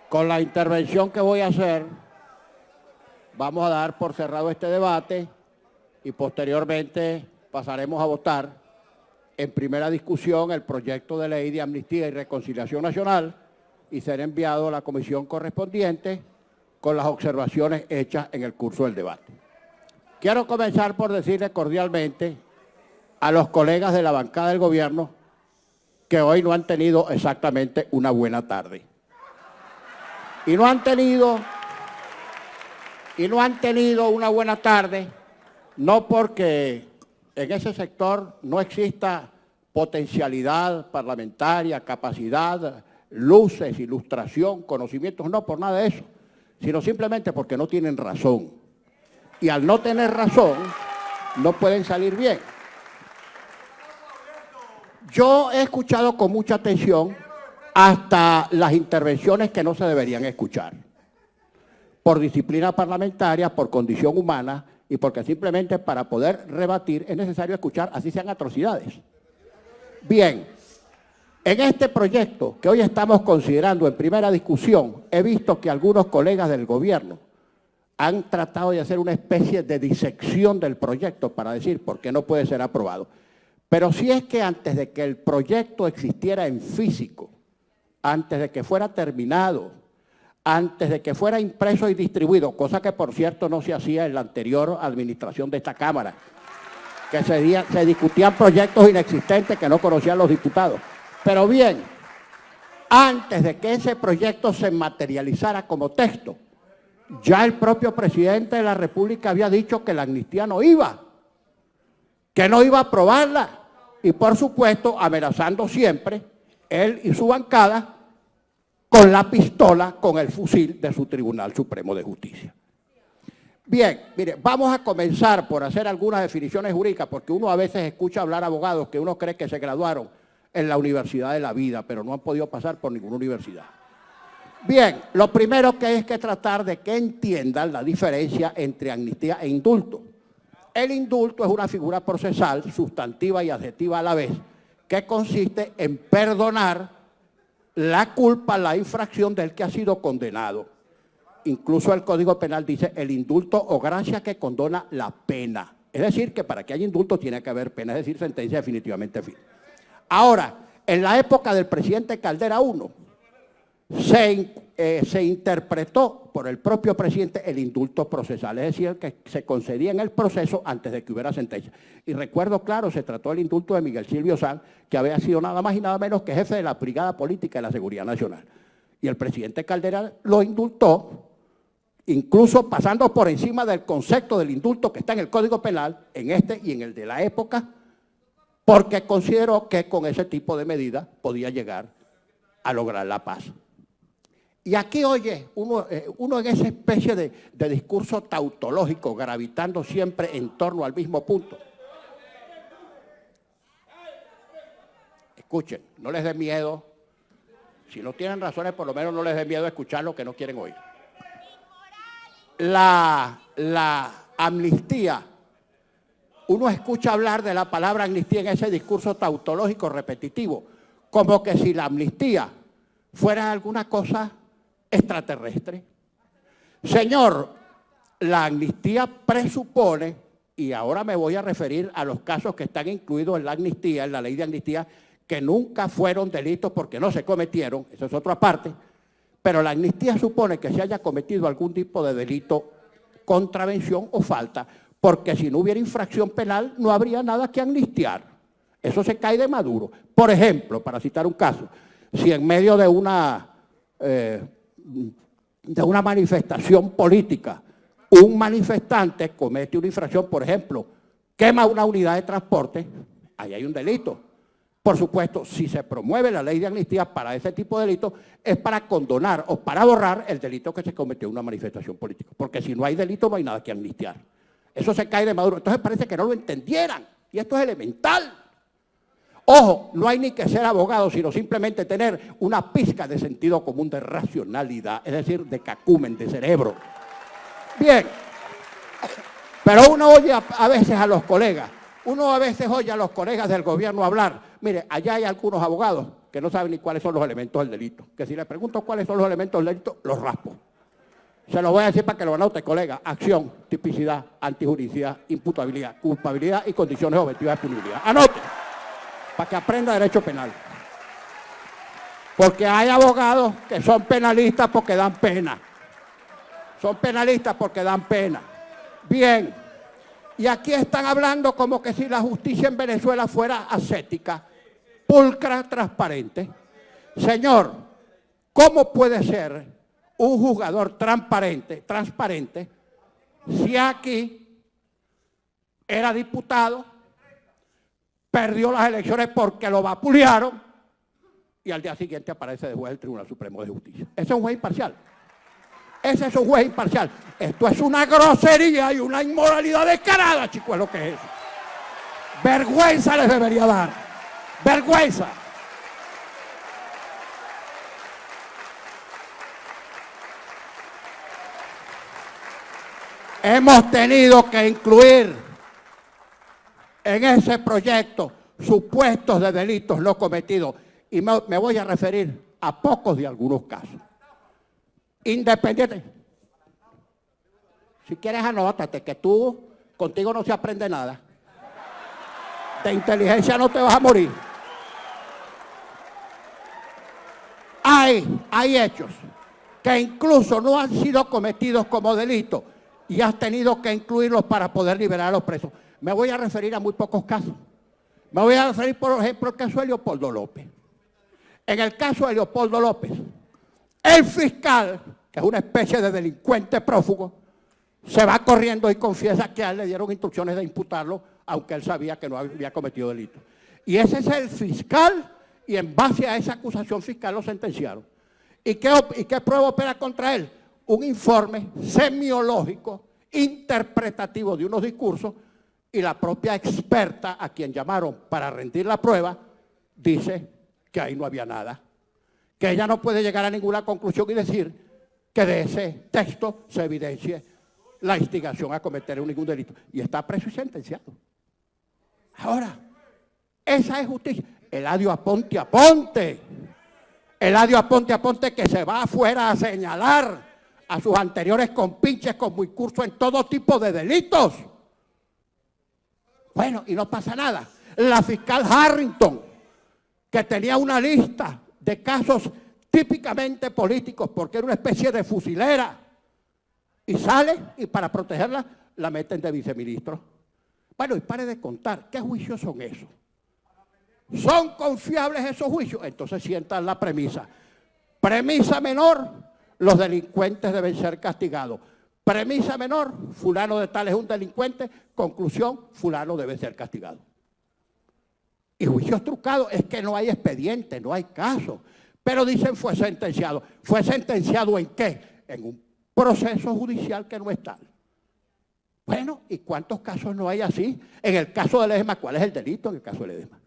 Con la intervención que voy a hacer, vamos a dar por cerrado este debate y posteriormente pasaremos a votar en primera discusión el proyecto de ley de amnistía y reconciliación nacional y será enviado a la comisión correspondiente con las observaciones hechas en el curso del debate. Quiero comenzar por decirle cordialmente a los colegas de la bancada del gobierno que hoy no han tenido exactamente una buena tarde. Y no han tenido una buena tarde, no porque en ese sector no exista potencialidad parlamentaria, capacidad, luces, ilustración, conocimientos, no por nada de eso, sino simplemente porque no tienen razón. Y al no tener razón, no pueden salir bien. Yo he escuchado con mucha atención hasta las intervenciones que no se deberían escuchar. Por disciplina parlamentaria, por condición humana y porque simplemente para poder rebatir es necesario escuchar, así sean atrocidades. Bien, en este proyecto que hoy estamos considerando en primera discusión, he visto que algunos colegas del gobierno han tratado de hacer una especie de disección del proyecto para decir por qué no puede ser aprobado. Pero si es que antes de que el proyecto existiera en físico, antes de que fuera terminado, antes de que fuera impreso y distribuido, cosa que por cierto no se hacía en la anterior administración de esta Cámara, que se discutían proyectos inexistentes que no conocían los diputados. Pero bien, antes de que ese proyecto se materializara como texto, ya el propio presidente de la República había dicho que la amnistía no iba, que no iba a aprobarla, y por supuesto amenazando siempre, él y su bancada, con la pistola, con el fusil de su Tribunal Supremo de Justicia. Bien, mire, vamos a comenzar por hacer algunas definiciones jurídicas, porque uno a veces escucha hablar abogados que uno cree que se graduaron en la universidad de la vida, pero no han podido pasar por ninguna universidad. Bien, lo primero que hay es que tratar de que entiendan la diferencia entre amnistía e indulto. El indulto es una figura procesal, sustantiva y adjetiva a la vez, que consiste en perdonar la culpa, la infracción del que ha sido condenado. Incluso el Código Penal dice el indulto o gracia que condona la pena. Es decir, que para que haya indulto tiene que haber pena, es decir, sentencia definitivamente firme. Ahora, en la época del presidente Caldera I, se interpretó por el propio presidente el indulto procesal, es decir, que se concedía en el proceso antes de que hubiera sentencia. Y recuerdo, claro, se trató del indulto de Miguel Silvio Sanz, que había sido nada más y nada menos que jefe de la Brigada Política de la Seguridad Nacional. Y el presidente Caldera lo indultó, incluso pasando por encima del concepto del indulto que está en el Código Penal, en este y en el de la época, porque consideró que con ese tipo de medidas podía llegar a lograr la paz. Y aquí, oye, uno en esa especie de discurso tautológico, gravitando siempre en torno al mismo punto. Escuchen, no les dé miedo. Si no tienen razones, por lo menos no les dé miedo escuchar lo que no quieren oír. La amnistía, uno escucha hablar de la palabra amnistía en ese discurso tautológico repetitivo, como que si la amnistía fuera alguna cosa extraterrestre. Señor, la amnistía presupone, y ahora me voy a referir a los casos que están incluidos en la amnistía, en la ley de amnistía, que nunca fueron delitos porque no se cometieron, eso es otra parte, pero la amnistía supone que se haya cometido algún tipo de delito, contravención o falta, porque si no hubiera infracción penal no habría nada que amnistiar. Eso se cae de Maduro. Por ejemplo, para citar un caso, si en medio de una manifestación política un manifestante comete una infracción, por ejemplo, quema una unidad de transporte, ahí hay un delito. Por supuesto, si se promueve la ley de amnistía para ese tipo de delitos, es para condonar o para borrar el delito que se cometió en una manifestación política. Porque si no hay delito, no hay nada que amnistiar. Eso se cae de Maduro. Entonces parece que no lo entendieran. Y esto es elemental. Ojo, no hay ni que ser abogado, sino simplemente tener una pizca de sentido común, de racionalidad, es decir, de cacumen, de cerebro. Bien, pero uno oye a veces a los colegas del gobierno hablar. Mire, allá hay algunos abogados que que no saben ni cuáles son los elementos del delito. Que si le pregunto cuáles son los elementos del delito, los raspo. Se lo voy a decir para que lo anote, colega. Acción, tipicidad, antijuricidad, imputabilidad, culpabilidad y condiciones objetivas de punibilidad. Anote, para que aprenda derecho penal. Porque hay abogados que son penalistas porque dan pena. Son penalistas porque dan pena. Bien, y aquí están hablando como que si la justicia en Venezuela fuera ascética, pulcra, transparente. Señor, ¿cómo puede ser un juzgador transparente si aquí era diputado, perdió las elecciones porque lo vapulearon y al día siguiente aparece de juez del Tribunal Supremo de Justicia? Ese es un juez imparcial. Ese es un juez imparcial. Esto es una grosería y una inmoralidad descarada, chicos, es lo que es eso. Vergüenza les debería dar. Vergüenza. Hemos tenido que incluir en ese proyecto supuestos de delitos no cometidos y me voy a referir a pocos de algunos casos. Independiente. Si quieres anótate que contigo no se aprende nada. De inteligencia no te vas a morir. Hay hechos que incluso no han sido cometidos como delitos y has tenido que incluirlos para poder liberar a los presos. Me voy a referir a muy pocos casos. Me voy a referir, por ejemplo, al caso de Leopoldo López. En el caso de Leopoldo López, el fiscal, que es una especie de delincuente prófugo, se va corriendo y confiesa que a él le dieron instrucciones de imputarlo, aunque él sabía que no había cometido delito. Y ese es el fiscal, y en base a esa acusación fiscal lo sentenciaron. ¿Y qué prueba opera contra él? Un informe semiológico, interpretativo de unos discursos, y la propia experta a quien llamaron para rendir la prueba, dice que ahí no había nada. Que ella no puede llegar a ninguna conclusión y decir que de ese texto se evidencie la instigación a cometer ningún delito. Y está preso y sentenciado. Ahora, esa es justicia. Eladio Aponte Aponte. Eladio Aponte Aponte que se va afuera a señalar a sus anteriores compinches como incurso en todo tipo de delitos. Bueno, y no pasa nada. La fiscal Harrington, que tenía una lista de casos típicamente políticos porque era una especie de fusilera, y sale y para protegerla la meten de viceministro. Bueno, y pare de contar, ¿qué juicios son esos? ¿Son confiables esos juicios? Entonces sientan la premisa. Premisa menor, los delincuentes deben ser castigados. Premisa menor, fulano de tal es un delincuente. Conclusión, fulano debe ser castigado. Y juicios trucados, es que no hay expediente, no hay caso. Pero dicen fue sentenciado. ¿Fue sentenciado en qué? En un proceso judicial que no es tal. Bueno, ¿y cuántos casos no hay así? En el caso de Ledesma, ¿cuál es el delito en el caso de Ledesma?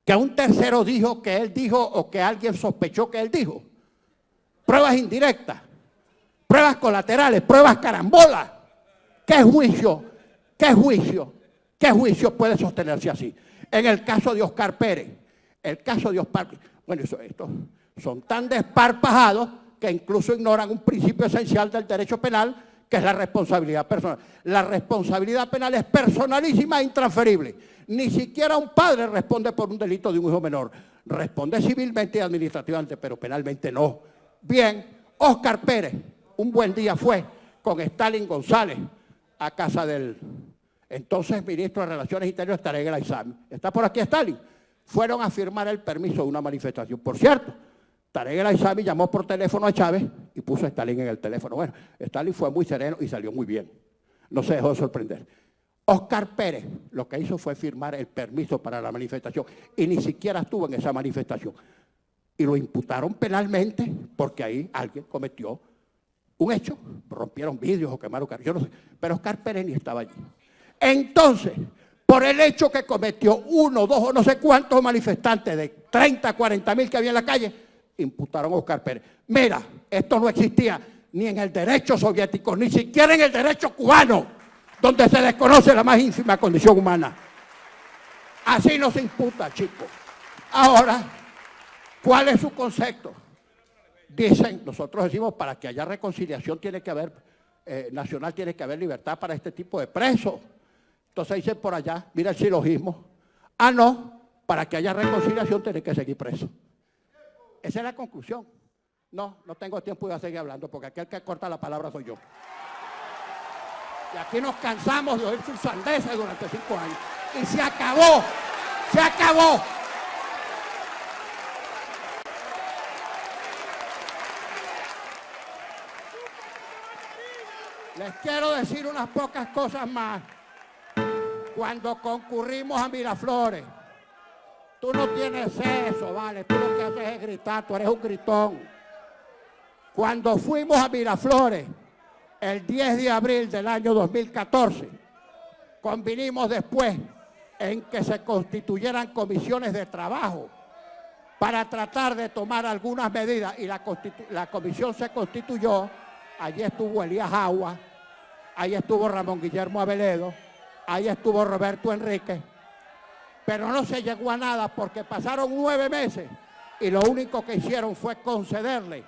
Que un tercero dijo que él dijo o que alguien sospechó que él dijo. Pruebas indirectas, pruebas colaterales, pruebas carambolas. ¿Qué juicio? ¿Qué juicio? ¿Qué juicio puede sostenerse así? En el caso de Oscar Pérez, el caso de Oscar Pérez, bueno, estos son tan desparpajados que incluso ignoran un principio esencial del derecho penal, que es la responsabilidad personal. La responsabilidad penal es personalísima e intransferible. Ni siquiera un padre responde por un delito de un hijo menor. Responde civilmente y administrativamente, pero penalmente no. Bien, Oscar Pérez, un buen día fue con Stalin González a casa del entonces ministro de Relaciones Interiores, Tarek El Aissami. ¿Está por aquí Stalin? Fueron a firmar el permiso de una manifestación. Por cierto, Tarek El Aissami llamó por teléfono a Chávez y puso a Stalin en el teléfono. Bueno, Stalin fue muy sereno y salió muy bien. No se dejó de sorprender. Oscar Pérez lo que hizo fue firmar el permiso para la manifestación y ni siquiera estuvo en esa manifestación. Y lo imputaron penalmente porque ahí alguien cometió un hecho. Rompieron vidrios o quemaron carros, yo no sé. Pero Oscar Pérez ni estaba allí. Entonces, por el hecho que cometió 1, 2 o no sé cuántos manifestantes de 30, 40 mil que había en la calle, imputaron a Oscar Pérez. Mira, esto no existía ni en el derecho soviético, ni siquiera en el derecho cubano, donde se desconoce la más ínfima condición humana. Así no se imputa, chicos. Ahora, ¿Cuál es su concepto? Dicen, nosotros decimos, para que haya reconciliación tiene que haber, nacional tiene que haber libertad para este tipo de presos. Entonces dicen por allá, mira el silogismo, ah no, para que haya reconciliación tiene que seguir preso. Esa es la conclusión. No tengo tiempo de seguir hablando porque aquel que corta la palabra soy yo. Y aquí nos cansamos de oír sus sandeces durante 5 años. Y se acabó, se acabó. Les quiero decir unas pocas cosas más. Cuando concurrimos a Miraflores, tú no tienes eso, ¿vale? Tú lo que haces es gritar, tú eres un gritón. Cuando fuimos a Miraflores, el 10 de abril del año 2014, convinimos después en que se constituyeran comisiones de trabajo para tratar de tomar algunas medidas y la comisión se constituyó. Allí estuvo Elías Agua, ahí estuvo Ramón Guillermo Aveledo, ahí estuvo Roberto Enrique, pero no se llegó a nada porque pasaron 9 meses y lo único que hicieron fue concederle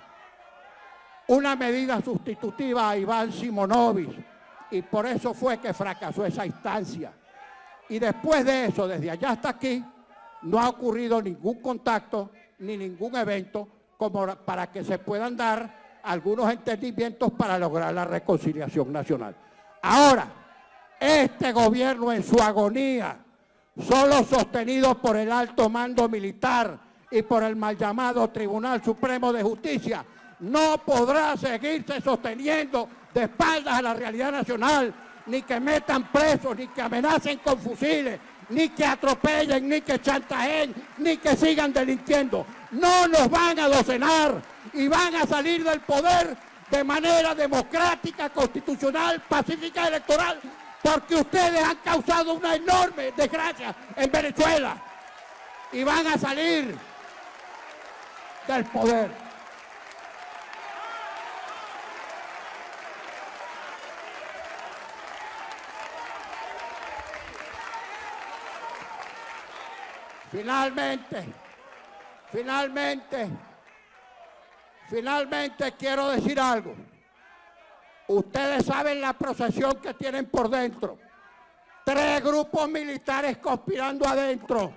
una medida sustitutiva a Iván Simonovic y por eso fue que fracasó esa instancia. Y después de eso, desde allá hasta aquí, no ha ocurrido ningún contacto ni ningún evento como para que se puedan dar algunos entendimientos para lograr la reconciliación nacional. Ahora, este gobierno en su agonía, solo sostenido por el alto mando militar y por el mal llamado Tribunal Supremo de Justicia, no podrá seguirse sosteniendo de espaldas a la realidad nacional, ni que metan presos, ni que amenacen con fusiles, ni que atropellen, ni que chantajeen, ni que sigan delinquiendo. No nos van a docenar y van a salir del poder de manera democrática, constitucional, pacífica y electoral, porque ustedes han causado una enorme desgracia en Venezuela y van a salir del poder. Finalmente quiero decir algo. Ustedes saben la procesión que tienen por dentro. 3 grupos militares conspirando adentro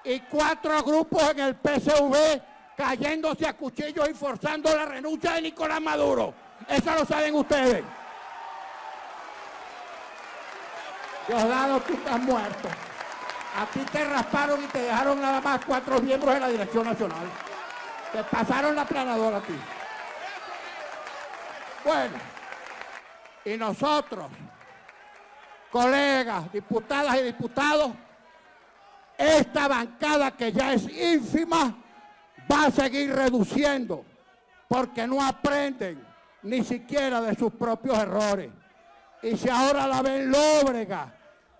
y 4 grupos en el PSV cayéndose a cuchillos y forzando la renuncia de Nicolás Maduro. Eso lo saben ustedes. Diosdado, tú estás muerto. A ti te rasparon y te dejaron nada más 4 miembros de la Dirección Nacional. Te pasaron la planadora a ti. Bueno, y nosotros, colegas, diputadas y diputados, esta bancada que ya es ínfima va a seguir reduciendo porque no aprenden ni siquiera de sus propios errores. Y si ahora la ven lóbrega,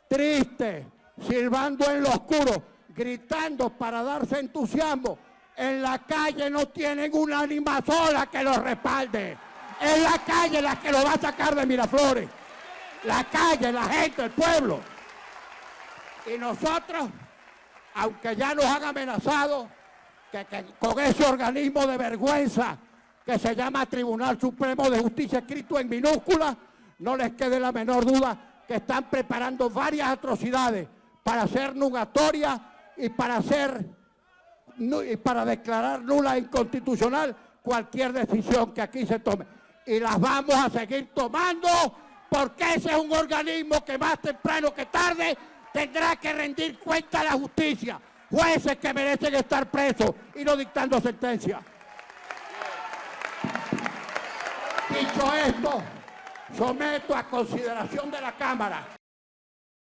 triste, silbando en lo oscuro, gritando para darse entusiasmo, en la calle no tienen una ánima sola que los respalde. Es la calle la que lo va a sacar de Miraflores. La calle, la gente, el pueblo. Y nosotros, aunque ya nos han amenazado que con ese organismo de vergüenza que se llama Tribunal Supremo de Justicia, escrito en minúscula, no les quede la menor duda que están preparando varias atrocidades para hacer nugatoria y para declarar nula e inconstitucional cualquier decisión que aquí se tome. Y las vamos a seguir tomando porque ese es un organismo que más temprano que tarde tendrá que rendir cuenta a la justicia. Jueces que merecen estar presos y no dictando sentencia. Dicho esto, someto a consideración de la Cámara